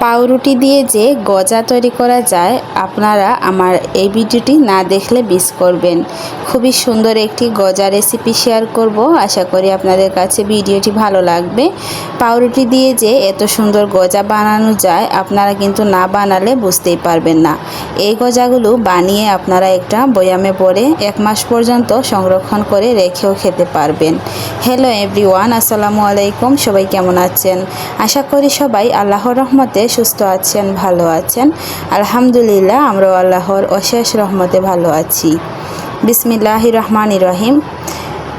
পাউরুটি দিয়ে যে গজা তৈরি করা যায় আপনারা আমার এই ভিডিওটি না দেখলে মিস করবেন। খুবই সুন্দর একটি গজা রেসিপি শেয়ার করব, আশা করি আপনাদের কাছে ভিডিওটি ভালো লাগবে। পাউরুটি দিয়ে যে এত সুন্দর গজা বানানো যায় আপনারা কিন্তু না বানালে বুঝতেই পারবেন না। এই গজাগুলো বানিয়ে আপনারা একটা বয়ামে ভরে 1 মাস পর্যন্ত সংরক্ষণ করে রেখেও খেতে পারবেন। হ্যালো এভরিওয়ান, আসসালামু আলাইকুম। সবাই কেমন আছেন? আশা করি সবাই আল্লাহর রহমতে সুস্থ আছেন, ভালো আছেন। আলহামদুলিল্লাহ, আমরাও আল্লাহর অশেষ রহমতে ভালো আছি। বিসমিল্লাহির রহমানির রহিম।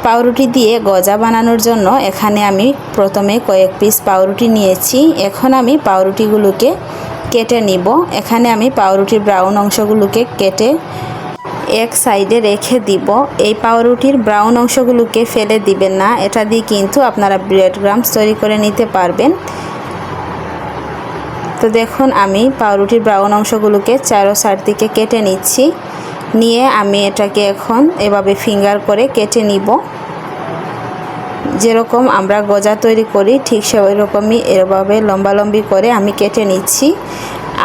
পাউরুটি দিয়ে গজা বানানোর জন্য এখানে আমি প্রথমে কয়েক পিস পাউরুটি নিয়েছি। এখন আমি পাউরুটিগুলোকে কেটে নিব। এখানে আমি পাউরুটির ব্রাউন অংশগুলোকে কেটে এক সাইডে রেখে দিব। এই পাউরুটির ব্রাউন অংশগুলোকে ফেলে দিবেন না, এটা দিয়ে কিন্তু আপনারা ব্রেড ক্রাম্বস তৈরি করে নিতে পারবেন। তো দেখুন, আমি পাউরুটির ব্রাউন অংশগুলোকে চারো সাইড থেকে কেটে নিচ্ছি। নিয়ে আমি এটাকে এখন এভাবে ফিঙ্গার করে কেটে নিব। যেরকম আমরা গজা তৈরি করি ঠিক সেই রকমই এভাবে লম্বালম্বি করে আমি কেটে নিচ্ছি।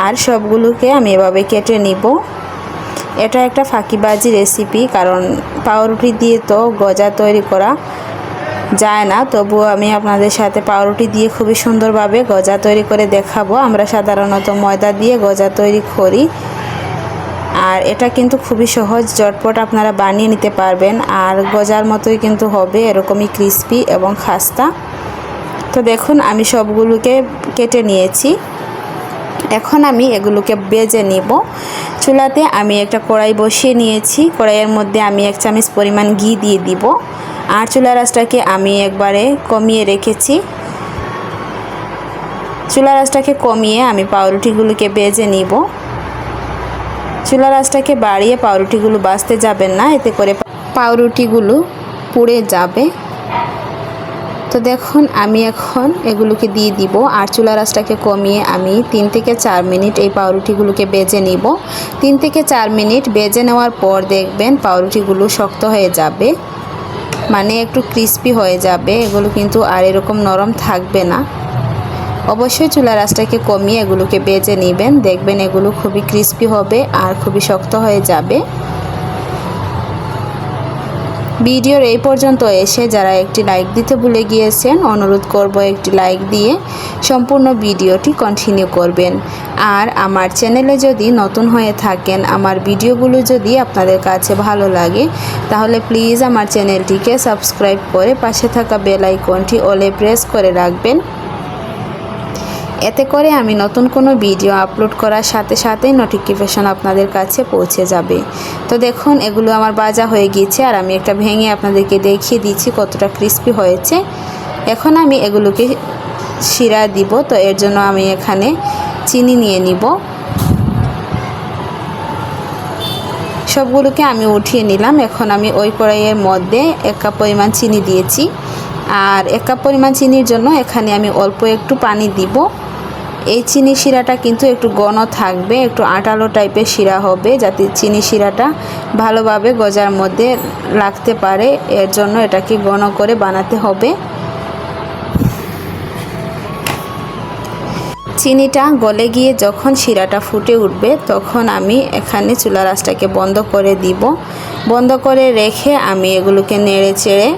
আর সবগুলোকে আমি এভাবে কেটে নিব। এটা একটা ফাঁকিবাজি রেসিপি, কারণ পাউরুটি দিয়ে তো গজা তৈরি করা যায় না, তবুও আমি আপনাদের সাথে পাউরুটি দিয়ে খুবই সুন্দরভাবে গজা তৈরি করে দেখাবো। আমরা সাধারণত ময়দা দিয়ে গজা তৈরি করি, আর এটা কিন্তু খুবই সহজ, ঝটপট আপনারা বানিয়ে নিতে পারবেন। আর গজার মতোই কিন্তু হবে, এরকমই ক্রিস্পি এবং খাস্তা। তো দেখুন, আমি সবগুলোকে কেটে নিয়েছি। এখন আমি এগুলোকে ভেজে নিব। চুলাতে আমি একটা কড়াই বসিয়ে নিয়েছি। কড়াইয়ের মধ্যে আমি 1 চামচ পরিমাণ ঘি দিয়ে দিব। আর চুলার আঁচটাকে আমি একবারে কমিয়ে রেখেছি। চুলার আঁচটাকে কমিয়ে আমি পাউরুটিগুলোকে ভেজে নিব। চুলার আঁচটাকে বাড়িয়ে পাউরুটিগুলো ভাজতে যাবেন না, এতে করে পাউরুটিগুলো পুড়ে যাবে। তো দেখুন, আমি এখন এগুলোকে দিয়ে দিব। আর চুলার আঁচটাকে কমিয়ে আমি 3 থেকে 4 মিনিট এই পাউরুটিগুলোকে ভেজে নিব। 3 থেকে 4 মিনিট ভেজে নেওয়ার পর দেখবেন পাউরুটিগুলো শক্ত হয়ে যাবে, মানে একটু ক্রিস্পি হয়ে যাবে। এগুলো কিন্তু আর এরকম নরম থাকবে না। অবশ্যই চুলার আঁচটাকে কমিয়ে এগুলোকে ভেজে নেবেন, দেখবেন এগুলো খুবই ক্রিস্পি হবে আর খুবই শক্ত হয়ে যাবে। ভিডিওর এই পর্যন্ত এসে যারা একটি লাইক দিতে ভুলে গিয়েছেন, অনুরোধ করব একটি লাইক দিয়ে সম্পূর্ণ ভিডিওটি কন্টিনিউ করবেন। আর আমার চ্যানেলে যদি নতুন হয়ে থাকেন, আমার ভিডিওগুলো যদি আপনাদের কাছে ভালো লাগে, তাহলে প্লিজ আমার চ্যানেলটিকে সাবস্ক্রাইব করে পাশে থাকা বেল আইকনটি অলে প্রেস করে রাখবেন। এতে করে আমি নতুন কোনো ভিডিও আপলোড করার সাথে সাথেই নোটিফিকেশন আপনাদের কাছে পৌঁছে যাবে। তো দেখুন, এগুলো আমার ভাজা হয়ে গিয়েছে, আর আমি একটা ভেঙে আপনাদেরকে দেখিয়ে দিচ্ছি কতটা ক্রিস্পি হয়েছে। এখন আমি এগুলোকে শিরা দিব। তো এর জন্য আমি এখানে চিনি নিয়ে নিব। সবগুলোকে আমি উঠিয়ে নিলাম। এখন আমি ওই কড়াইয়ের মধ্যে 1 কাপ পরিমাণ চিনি দিয়েছি। আর 1 কাপ পরিমাণ চিনির জন্য এখানে আমি অল্প একটু পানি দিব। এই চিনি শিরাটা কিন্তু একটু ঘন থাকবে, একটু আটালো টাইপের শিরা হবে, যাতে চিনি শিরাটা ভালোভাবে গজার মধ্যে লাগতে পারে। এর জন্য এটাকে ঘন করে বানাতে হবে। চিনিটা গলে গিয়ে যখন শিরাটা ফুটে উঠবে, তখন আমি এখানে চুলার আঁচটাকে বন্ধ করে দিব। বন্ধ করে রেখে আমি এগুলোকে নেড়ে চেড়ে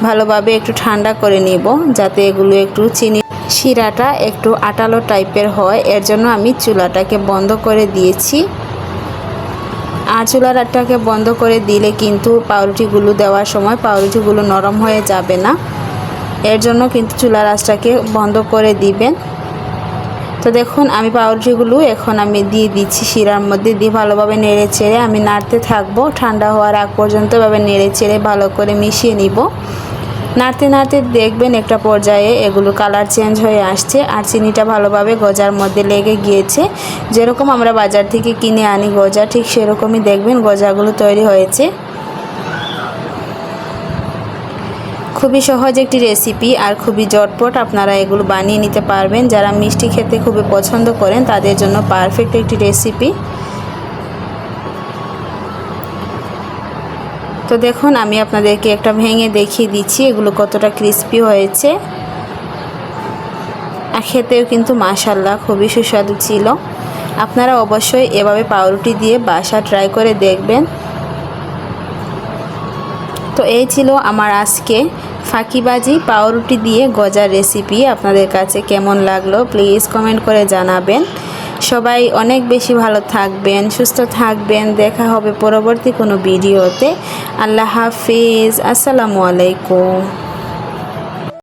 ভালোভাবে একটু ঠান্ডা করে নিব, যাতে এগুলো একটু চিনি শিরাটা একটু আটালো টাইপের হয়। এর জন্য আমি চুলাটাকে বন্ধ করে দিয়েছি। আর চুলাটাকে বন্ধ করে দিলে কিন্তু পাউরুটিগুলো দেওয়ার সময় পাউরুটিগুলো নরম হয়ে যাবে না। এর জন্য কিন্তু চুলার আঁচটাকে বন্ধ করে দিবেন। তো দেখুন, আমি পাউরুটিগুলো এখন আমি দিয়ে দিচ্ছি শিরার মধ্যে, দিয়ে ভালোভাবে নেড়ে চেড়ে আমি নাড়তে থাকবো। ঠান্ডা হওয়ার আগ পর্যন্ত এভাবে নেড়ে চেড়ে ভালো করে মিশিয়ে নিব। নাড়তে নাড়তে দেখবেন একটা পর্যায়ে এগুলো কালার চেঞ্জ হয়ে আসছে, আর চিনিটা ভালোভাবে গজার মধ্যে লেগে গিয়েছে। যেরকম আমরা বাজার থেকে কিনে আনি গজা, ঠিক সেরকমই দেখবেন গজাগুলো তৈরি হয়েছে। খুবই সহজ একটি রেসিপি, আর খুবই ঝটপট আপনারা এগুলো বানিয়ে নিতে পারবেন। যারা মিষ্টি খেতে খুবই পছন্দ করেন তাদের জন্য পারফেক্ট একটি রেসিপি। তো দেখুন, আমি আপনাদেরকে একটা ভেঙে দেখিয়ে দিচ্ছি এগুলো কতটা ক্রিস্পি হয়েছে। আর খেতেও কিন্তু মাশাআল্লাহ খুবই সুস্বাদু ছিল। আপনারা অবশ্যই এভাবে পাউরুটি দিয়ে বাসা ট্রাই করে দেখবেন। তো এই ছিল আমার আজকে ফাঁকিবাজি পাউরুটি দিয়ে গজার রেসিপি। আপনাদের কাছে কেমন লাগলো প্লিজ কমেন্ট করে জানাবেন। সবাই অনেক বেশি ভালো থাকবেন, সুস্থ থাকবেন। দেখা হবে পরবর্তী কোনো ভিডিওতে। আল্লাহ হাফিজ, আসসালামু আলাইকুম।